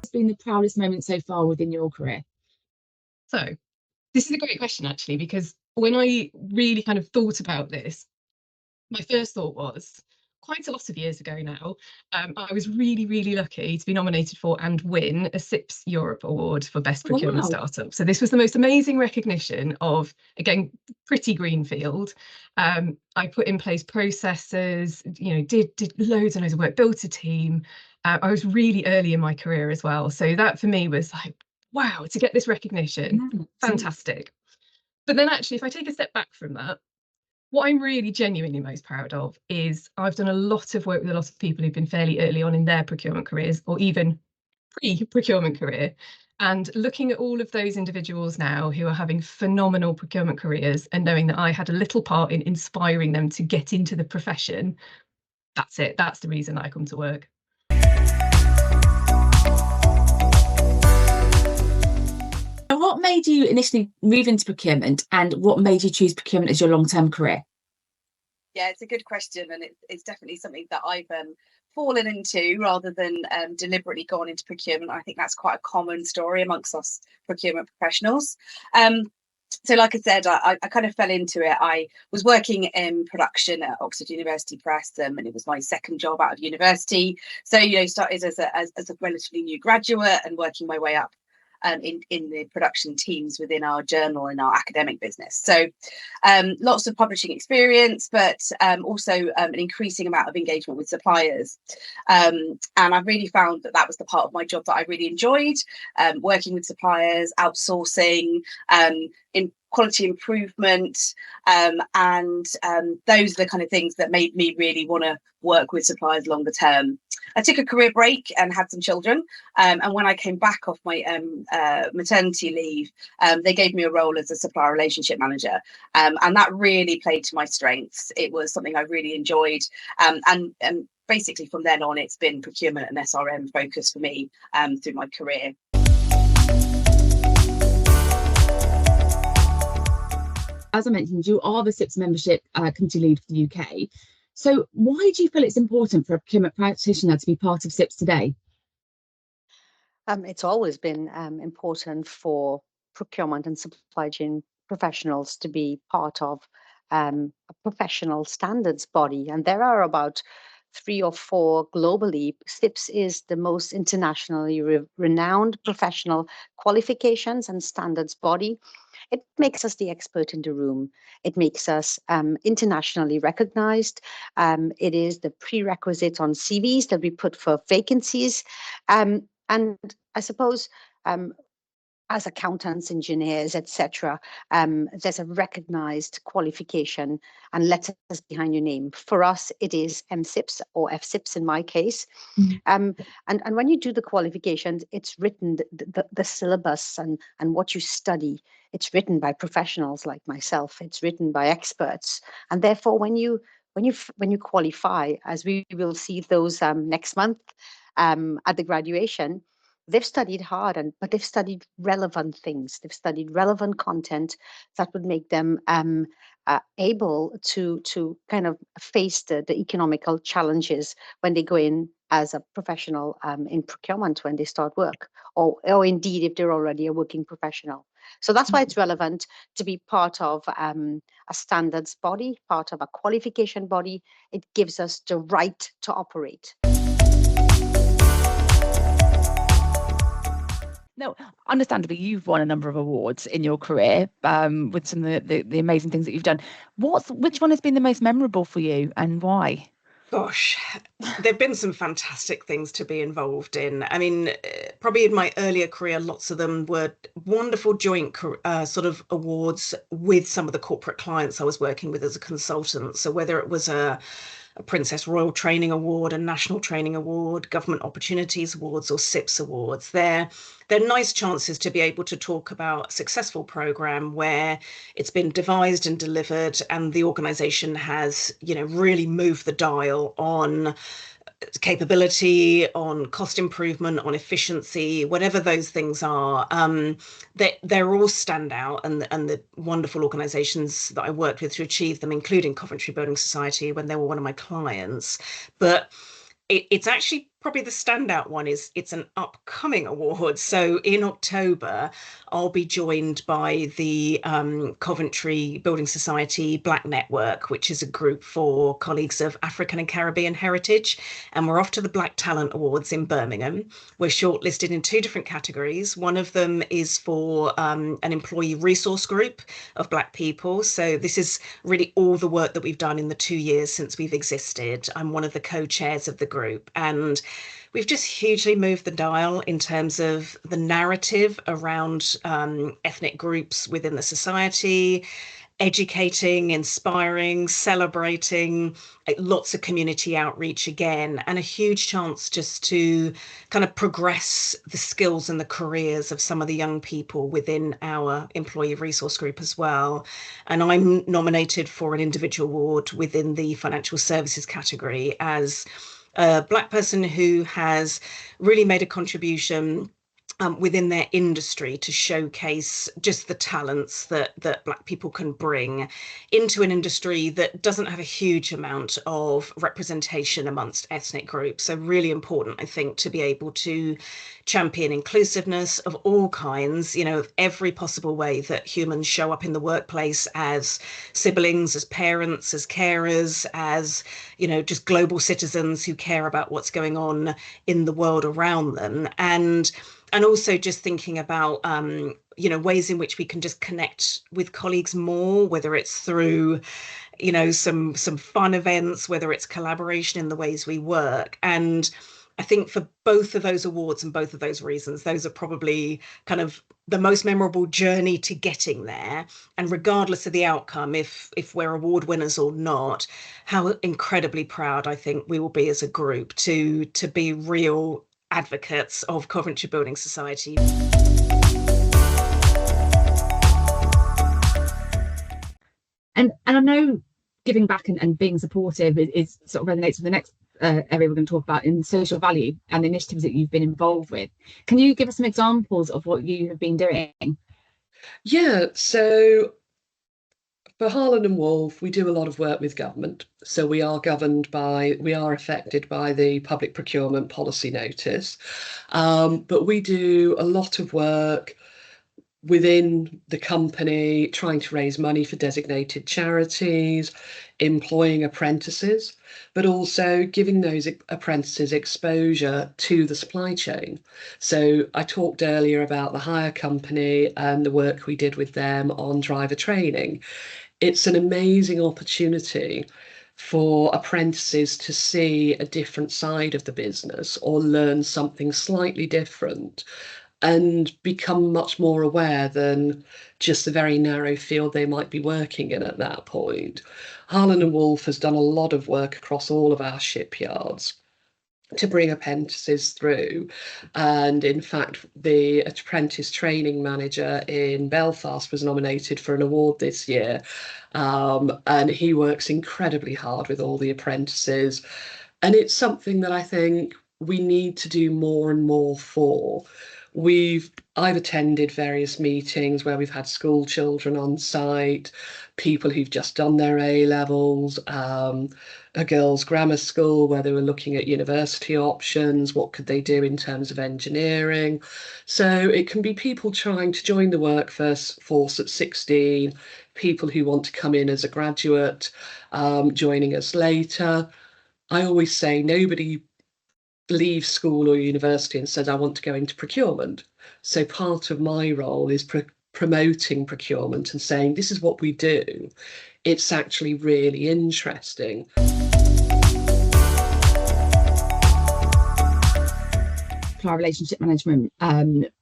been the proudest moment so far within your career? So this is a great question, actually, because when I really kind of thought about this, my first thought was quite a lot of years ago now. I was really, really lucky to be nominated for and win a CIPS Europe Award for Best Procurement Startup. So this was the most amazing recognition of, again, pretty greenfield. I put in place processes, did loads and loads of work, built a team. I was really early in my career as well. So that for me was like, wow, to get this recognition, fantastic. But then actually, if I take a step back from that, what I'm really genuinely most proud of is I've done a lot of work with a lot of people who've been fairly early on in their procurement careers, or even pre-procurement career. And looking at all of those individuals now who are having phenomenal procurement careers and knowing that I had a little part in inspiring them to get into the profession, that's it. That's the reason that I come to work. What made you initially move into procurement, and what made you choose procurement as your long-term career? Yeah, it's a good question, and it's definitely something that I've fallen into rather than deliberately gone into procurement. I think that's quite a common story amongst us procurement professionals. So like I said, I kind of fell into it. I was working in production at Oxford University Press, and it was my second job out of university. So, started as a relatively new graduate and working my way up in the production teams within our journal and our academic business. So lots of publishing experience, but also an increasing amount of engagement with suppliers. And I've really found that was the part of my job that I really enjoyed, working with suppliers, outsourcing, in quality improvement, and those are the kind of things that made me really want to work with suppliers longer term. I took a career break and had some children, and when I came back off my maternity leave, they gave me a role as a supplier relationship manager, and that really played to my strengths. It was something I really enjoyed, and basically from then on it's been procurement and SRM focus for me through my career. As I mentioned, you are the CIPS membership committee lead for the UK. So why do you feel it's important for a procurement practitioner to be part of CIPS today? It's always been important for procurement and supply chain professionals to be part of a professional standards body. And there are about 3 or 4 globally. CIPS is the most internationally renowned professional qualifications and standards body. It makes us the expert in the room. It makes us internationally recognized. It is the prerequisite on CVs that we put for vacancies. And I suppose as accountants, engineers, etc., there's a recognized qualification and letters behind your name. For us, it is MCIPS or FCIPS in my case. And when you do the qualifications, it's written, the syllabus and what you study, it's written by professionals like myself. It's written by experts. And therefore, when you qualify, as we will see those next month at the graduation, they've studied hard, but they've studied relevant things. They've studied relevant content that would make them able to kind of face the economical challenges when they go in as a professional in procurement when they start work, or indeed if they're already a working professional. So that's why it's relevant to be part of a standards body, part of a qualification body. It gives us the right to operate. No, understandably, you've won a number of awards in your career with some of the amazing things that you've done. Which one has been the most memorable for you, and why? Gosh, there have been some fantastic things to be involved in. I mean, probably in my earlier career, lots of them were wonderful joint sort of awards with some of the corporate clients I was working with as a consultant. So whether it was a Princess Royal Training Award, a National Training Award, Government Opportunities Awards, or CIPS Awards. They're nice chances to be able to talk about a successful programme where it's been devised and delivered and the organisation has, really moved the dial on capability, on cost improvement, on efficiency, whatever those things are. They're all standout, and the wonderful organisations that I worked with to achieve them, including Coventry Building Society when they were one of my clients. But it's actually probably the standout one is it's an upcoming award. So in October, I'll be joined by the Coventry Building Society Black Network, which is a group for colleagues of African and Caribbean heritage. And we're off to the Black Talent Awards in Birmingham. We're shortlisted in 2 different categories. One of them is for an employee resource group of Black people. So this is really all the work that we've done in the 2 years since we've existed. I'm one of the co-chairs of the group, and we've just hugely moved the dial in terms of the narrative around ethnic groups within the society, educating, inspiring, celebrating, lots of community outreach again, and a huge chance just to kind of progress the skills and the careers of some of the young people within our employee resource group as well. And I'm nominated for an individual award within the financial services category as a Black person who has really made a contribution within their industry to showcase just the talents that Black people can bring into an industry that doesn't have a huge amount of representation amongst ethnic groups. So really important, I think, to be able to champion inclusiveness of all kinds, of every possible way that humans show up in the workplace as siblings, as parents, as carers, as, just global citizens who care about what's going on in the world around them. And also just thinking about, ways in which we can just connect with colleagues more, whether it's through, some fun events, whether it's collaboration in the ways we work. And I think for both of those awards and both of those reasons, those are probably kind of the most memorable journey to getting there. And regardless of the outcome, if we're award winners or not, how incredibly proud I think we will be as a group to be real advocates of Coventry Building Society. And I know giving back and being supportive is sort of resonates with the next area we're going to talk about in social value and the initiatives that you've been involved with. Can you give us some examples of what you have been doing? Yeah, so for Harland and Wolff, we do a lot of work with government. So we are affected by the public procurement policy notice. But we do a lot of work within the company, trying to raise money for designated charities, employing apprentices, but also giving those apprentices exposure to the supply chain. So I talked earlier about the hire company and the work we did with them on driver training. It's an amazing opportunity for apprentices to see a different side of the business or learn something slightly different and become much more aware than just the very narrow field they might be working in at that point. Harland and Wolff has done a lot of work across all of our shipyards to bring apprentices through. And in fact, the apprentice training manager in Belfast was nominated for an award this year. And he works incredibly hard with all the apprentices. And it's something that I think we need to do more and more for. I've attended various meetings where we've had school children on site, people who've just done their A-levels, a girls' grammar school where they were looking at university options, what could they do in terms of engineering. So it can be people trying to join the workforce at 16, people who want to come in as a graduate, joining us later. I always say nobody leaves school or university and says, I want to go into procurement. So part of my role is promoting procurement and saying, this is what we do. It's actually really interesting. Supplier relationship management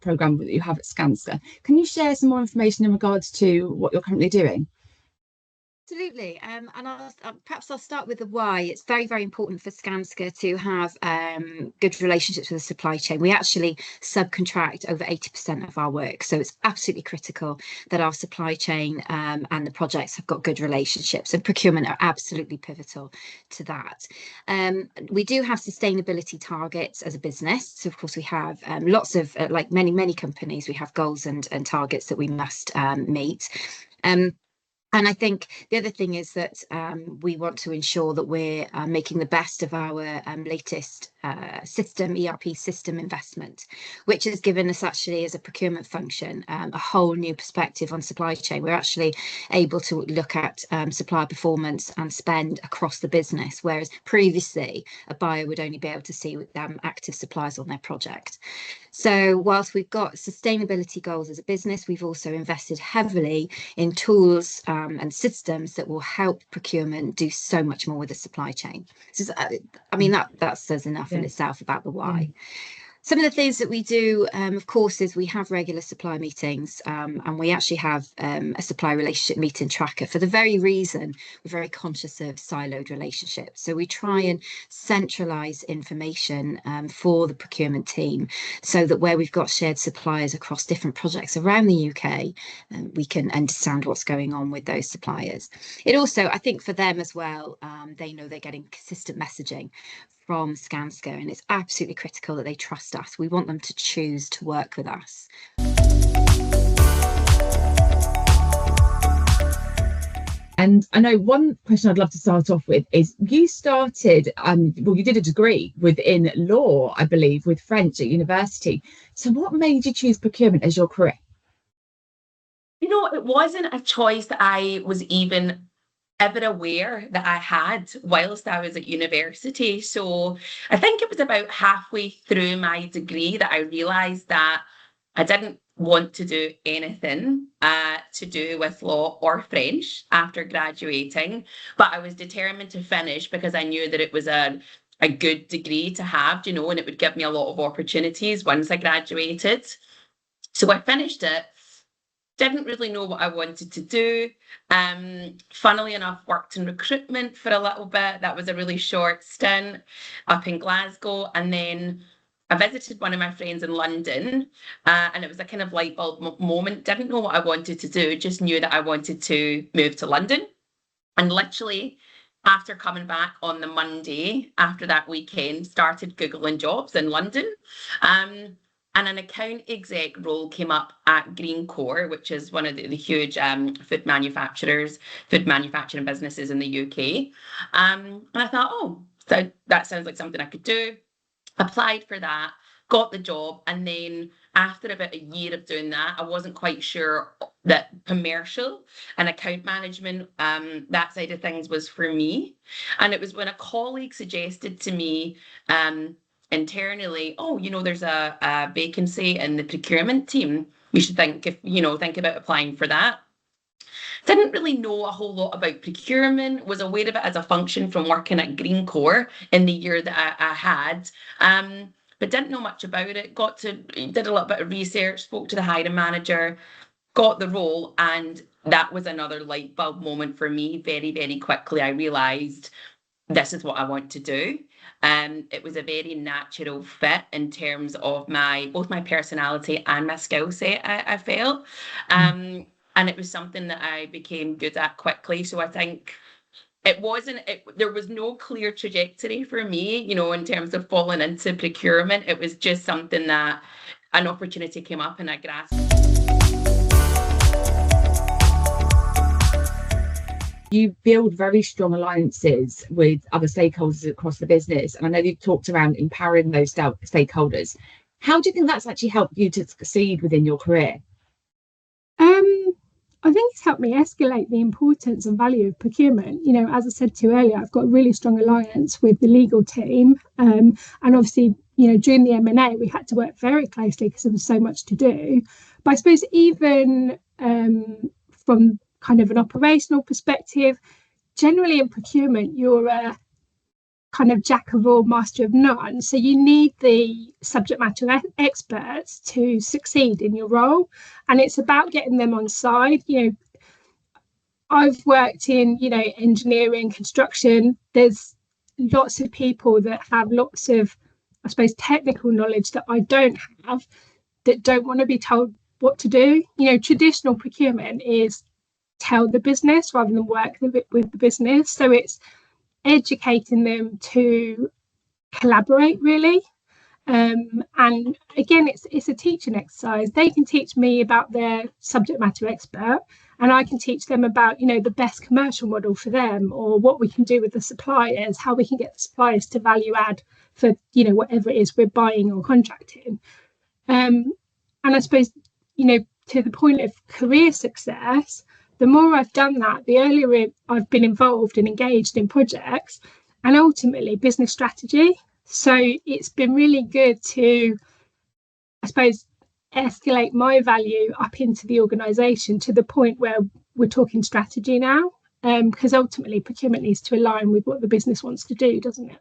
program that you have at Skanska. Can you share some more information in regards to what you're currently doing? Absolutely. And perhaps I'll start with the why. It's very, very important for Skanska to have good relationships with the supply chain. We actually subcontract over 80% of our work. So it's absolutely critical that our supply chain and the projects have got good relationships, and procurement are absolutely pivotal to that. We do have sustainability targets as a business. So of course we have lots of, like many companies, we have goals and targets that we must meet. And I think the other thing is that we want to ensure that we're making the best of our latest ERP system investment, which has given us actually as a procurement function a whole new perspective on supply chain. We're actually able to look at supplier performance and spend across the business, whereas previously a buyer would only be able to see active suppliers on their project. So whilst we've got sustainability goals as a business, we've also invested heavily in tools and systems that will help procurement do so much more with the supply chain. So, I mean, that says enough in itself about the why. Some of the things that we do, of course, is we have regular supply meetings, and we actually have a supply relationship meeting tracker for the very reason we're very conscious of siloed relationships. So we try and centralise information for the procurement team, so that where we've got shared suppliers across different projects around the UK, we can understand what's going on with those suppliers. It also, I think for them as well, they know they're getting consistent messaging from Skanska, and it's absolutely critical that they trust us. We want them to choose to work with us. And I know one question I'd love to start off with is you started, you did a degree within law, I believe, with French at university. So what made you choose procurement as your career? You know, it wasn't a choice that I was even ever aware that I had whilst I was at university. So I think it was about halfway through my degree that I realised that I didn't want to do anything to do with law or French after graduating, but I was determined to finish because I knew that it was a good degree to have, you know, and it would give me a lot of opportunities once I graduated. So I finished it. Didn't really know what I wanted to do. Funnily enough, worked in recruitment for a little bit. That was a really short stint up in Glasgow. And then I visited one of my friends in London, and it was a kind of light bulb moment. Didn't know what I wanted to do, just knew that I wanted to move to London. And literally, after coming back on the Monday, after that weekend, started Googling jobs in London. And an account exec role came up at Greencore, which is one of the huge food manufacturing businesses in the UK. And I thought, oh, so that sounds like something I could do. Applied for that, got the job. And then after about a year of doing that, I wasn't quite sure that commercial and account management, that side of things was for me. And it was when a colleague suggested to me, internally, oh, you know, there's a vacancy in the procurement team. You should think about applying for that. Didn't really know a whole lot about procurement, was aware of it as a function from working at Greencore in the year that I had, but didn't know much about it. Did a little bit of research, spoke to the hiring manager, got the role, and that was another light bulb moment for me. Very, very quickly, I realised this is what I want to do. It was a very natural fit in terms of both my personality and my skill set, I felt. And it was something that I became good at quickly. So I think there was no clear trajectory for me, you know, in terms of falling into procurement. It was just something that an opportunity came up and I grasped. You build very strong alliances with other stakeholders across the business. And I know you've talked around empowering those stakeholders. How do you think that's actually helped you to succeed within your career? I think it's helped me escalate the importance and value of procurement. You know, as I said to you earlier, I've got a really strong alliance with the legal team. And obviously, you know, during the M&A, we had to work very closely because there was so much to do. But I suppose even from kind of an operational perspective, generally in procurement, you're a kind of jack of all, master of none. So you need the subject matter experts to succeed in your role. And it's about getting them on side. You know, I've worked in, you know, engineering, construction. There's lots of people that have lots of, I suppose, technical knowledge that I don't have, that don't want to be told what to do. You know, traditional procurement is tell the business rather than work with the business. So it's educating them to collaborate, really. And again, it's a teaching exercise. They can teach me about their subject matter expert, and I can teach them about, you know, the best commercial model for them, or what we can do with the suppliers, how we can get the suppliers to value add for, you know, whatever it is we're buying or contracting. And I suppose, you know, to the point of career success, the more I've done that, the earlier I've been involved and engaged in projects and ultimately business strategy. So it's been really good to, I suppose, escalate my value up into the organisation to the point where we're talking strategy now, because ultimately procurement needs to align with what the business wants to do, doesn't it?